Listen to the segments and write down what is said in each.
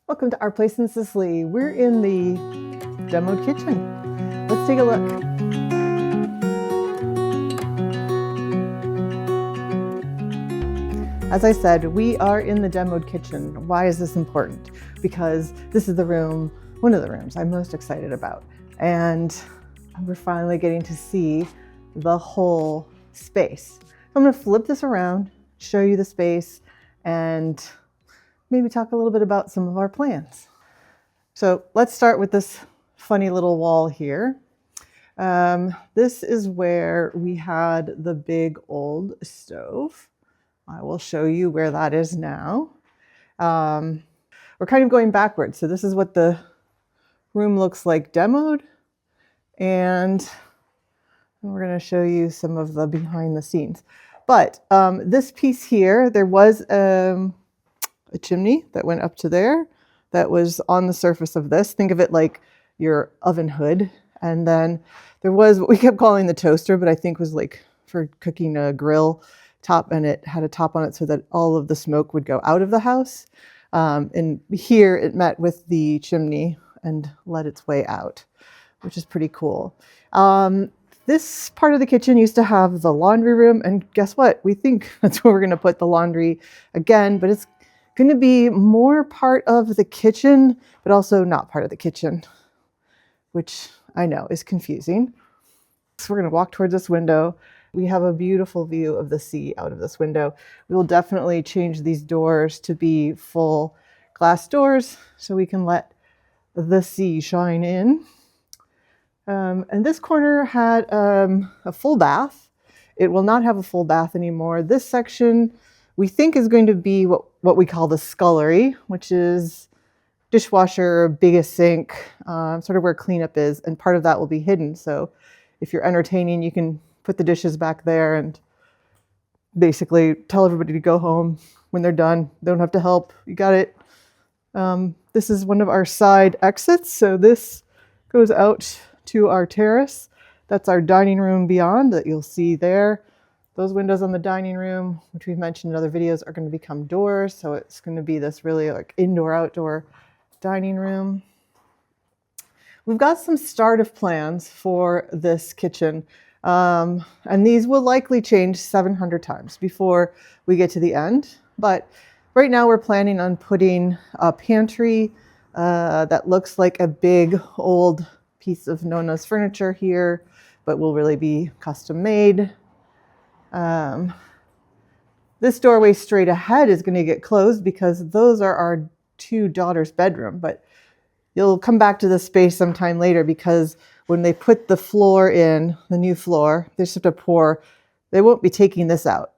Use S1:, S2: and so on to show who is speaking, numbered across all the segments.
S1: Welcome to our place in Sicily. We're in the demoed kitchen. Let's take a look. As I said, we are in the demoed kitchen. Why is this important? Because this is the room, one of the rooms I'm most excited about. And we're finally getting to see the whole space. I'm going to flip this around, show you the space, and maybe talk a little bit about some of our plans. So let's start with this funny little wall here. This is where we had the big old stove. I will show you where that is now. We're kind of going backwards. So this is what the room looks like demoed. And we're going to show you some of the behind the scenes. But this piece here, there was a chimney that went up to there that was on the surface of this. Think of it like your oven hood. And then there was what we kept calling the toaster, but I think was like for cooking a grill top, and it had a top on it so that all of the smoke would go out of the house. And here it met with the chimney and let its way out, which is pretty cool. This part of the kitchen used to have the laundry room, and guess what? We think that's where we're going to put the laundry again, but it's going to be more part of the kitchen, but also not part of the kitchen, which I know is confusing. So we're going to walk towards this window. We have a beautiful view of the sea out of this window. We will definitely change these doors to be full glass doors so we can let the sea shine in. And this corner had a full bath. It will not have a full bath anymore. This section we think is going to be what we call the scullery, which is dishwasher, biggest sink, sort of where cleanup is, and part of that will be hidden. So if you're entertaining, you can put the dishes back there and basically tell everybody to go home when they're done. They don't have to help. You got it. This is one of our side exits. So this goes out to our terrace. That's our dining room beyond that you'll see there. Those windows on the dining room, which we've mentioned in other videos, are going to become doors. So it's going to be this really like indoor-outdoor dining room. We've got some startup plans for this kitchen. And these will likely change 700 times before we get to the end. But right now we're planning on putting a pantry that looks like a big old piece of Nona's furniture here, but will really be custom made. This doorway straight ahead is going to get closed because those are our two daughters' bedroom, but you'll come back to this space sometime later because when they put the floor in, the new floor, they just have to pour. They won't be taking this out,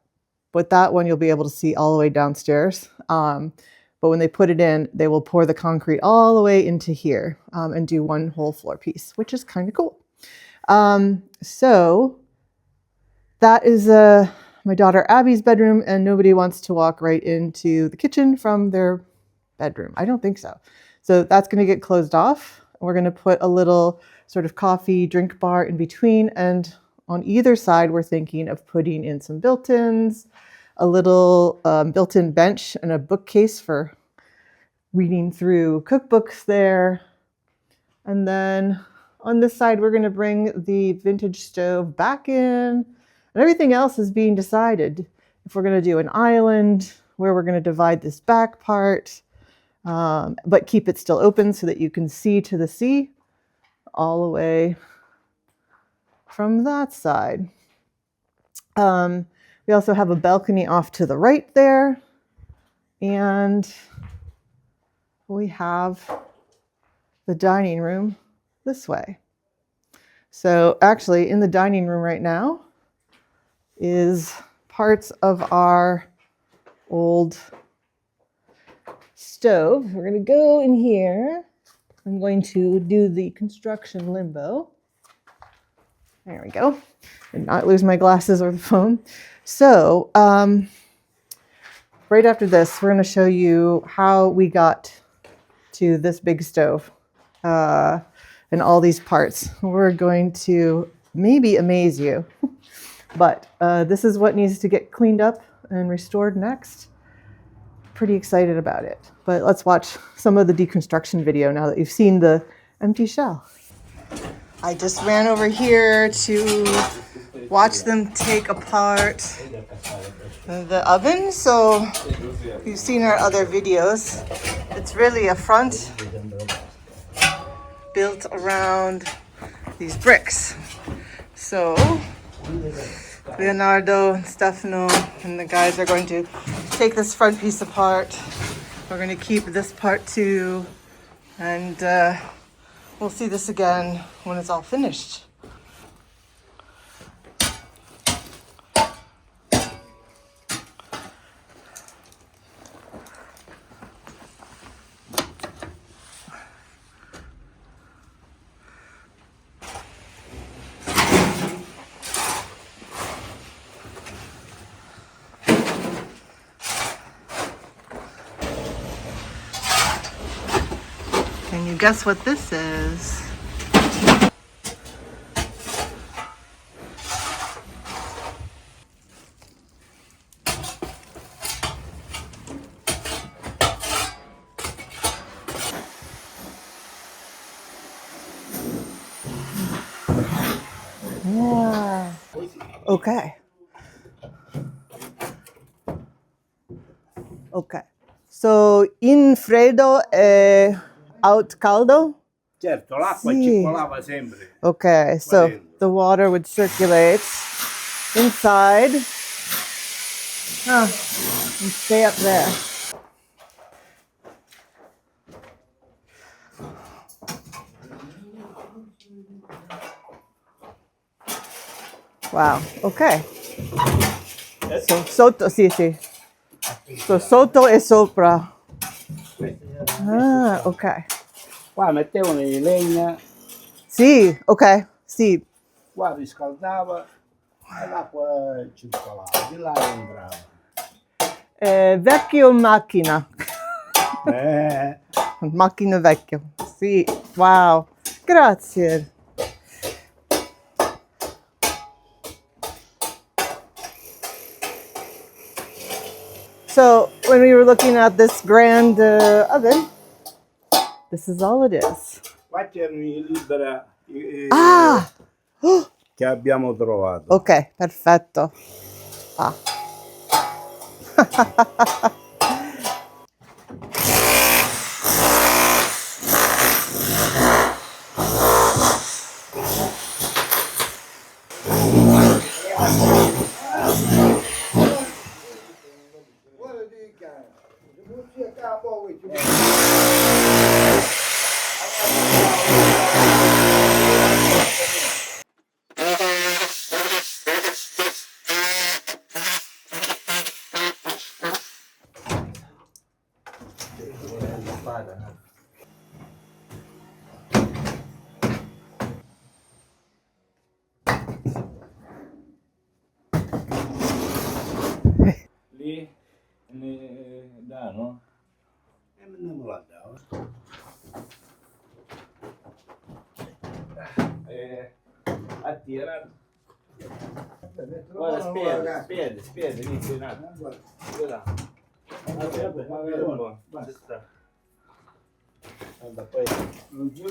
S1: but that one you'll be able to see all the way downstairs. But when they put it in, they will pour the concrete all the way into here and do one whole floor piece, which is kind of cool. So that is my daughter Abby's bedroom, and nobody wants to walk right into the kitchen from their bedroom. I don't think so. So that's going to get closed off. We're going to put a little sort of coffee drink bar in between, and on either side we're thinking of putting in some built-ins, a little built-in bench and a bookcase for reading through cookbooks there. And then on this side we're going to bring the vintage stove back in, and everything else is being decided. If we're going to do an island, where we're going to divide this back part, but keep it still open so that you can see to the sea all the way from that side. We also have a balcony off to the right there, and we have the dining room this way. So actually in the dining room right now is parts of our old stove. We're going to go in here. I'm going to do the construction limbo. There we go. And not lose my glasses or the phone. So right after this, we're going to show you how we got to this big stove and all these parts. We're going to maybe amaze you. But this is what needs to get cleaned up and restored next. pretty excited about it. But let's watch some of the deconstruction video now that you've seen the empty shell. I just ran over here to watch them take apart the oven. So you've seen our other videos. It's really a front built around these bricks. So Leonardo and Stefano and the guys are going to take this front piece apart. We're going to keep this part too, and we'll see this again when it's all finished. Can you guess what this is? Yeah. Okay. Okay. So in freddo e out caldo?
S2: Certo, l'acqua
S1: Sì.
S2: circolava sempre.
S1: Okay, so the water would circulate inside. Ah, and stay up there. Wow, okay. So sotto, sì, sì. So sotto e sopra. Ah, ok.
S2: Qua mettevano di legna,
S1: Sì, ok, sì.
S2: qua riscaldava e l'acqua circolava, di là entrava.
S1: Vecchio macchina.
S2: Eh.
S1: Macchina vecchio. Sì, wow. Grazie. So when we were looking at this grand oven, this is all it is.
S2: Qua c'erano i libera
S1: Ah!
S2: che abbiamo trovato.
S1: Ok, perfetto. Ah.
S2: Lì ne danno? E non me la davo. Attira. Guarda, spiede, inizia in alto. Guarda. Guarda un po'. Basta. Guarda, poi non giuro.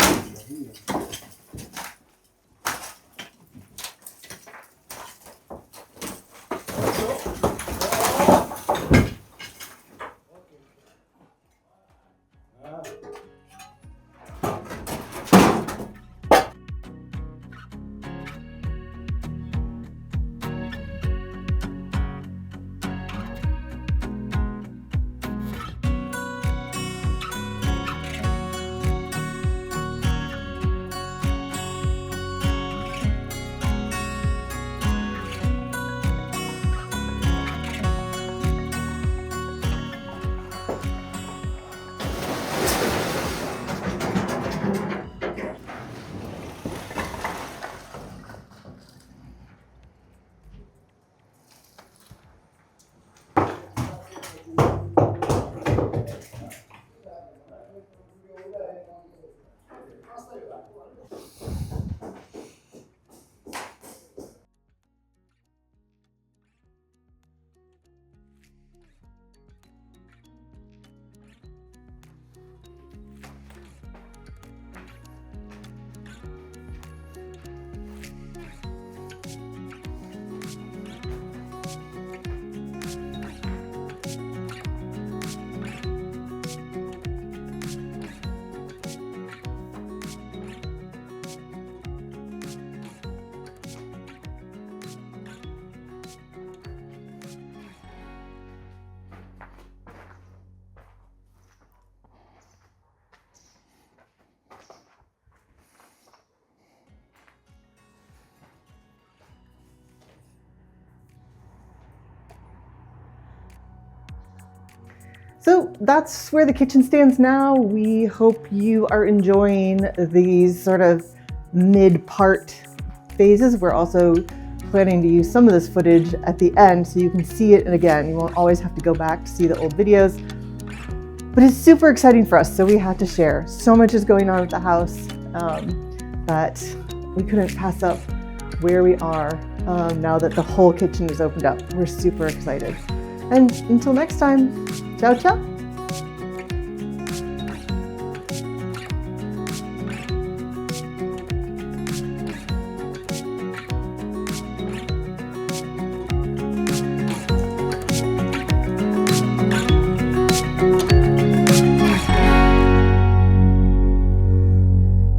S1: So that's where the kitchen stands now. We hope you are enjoying these sort of mid-part phases. We're also planning to use some of this footage at the end so you can see it again. You won't always have to go back to see the old videos. But it's super exciting for us, so we had to share. So much is going on at the house that we couldn't pass up where we are now that the whole kitchen is opened up. We're super excited. And until next time, ciao, ciao.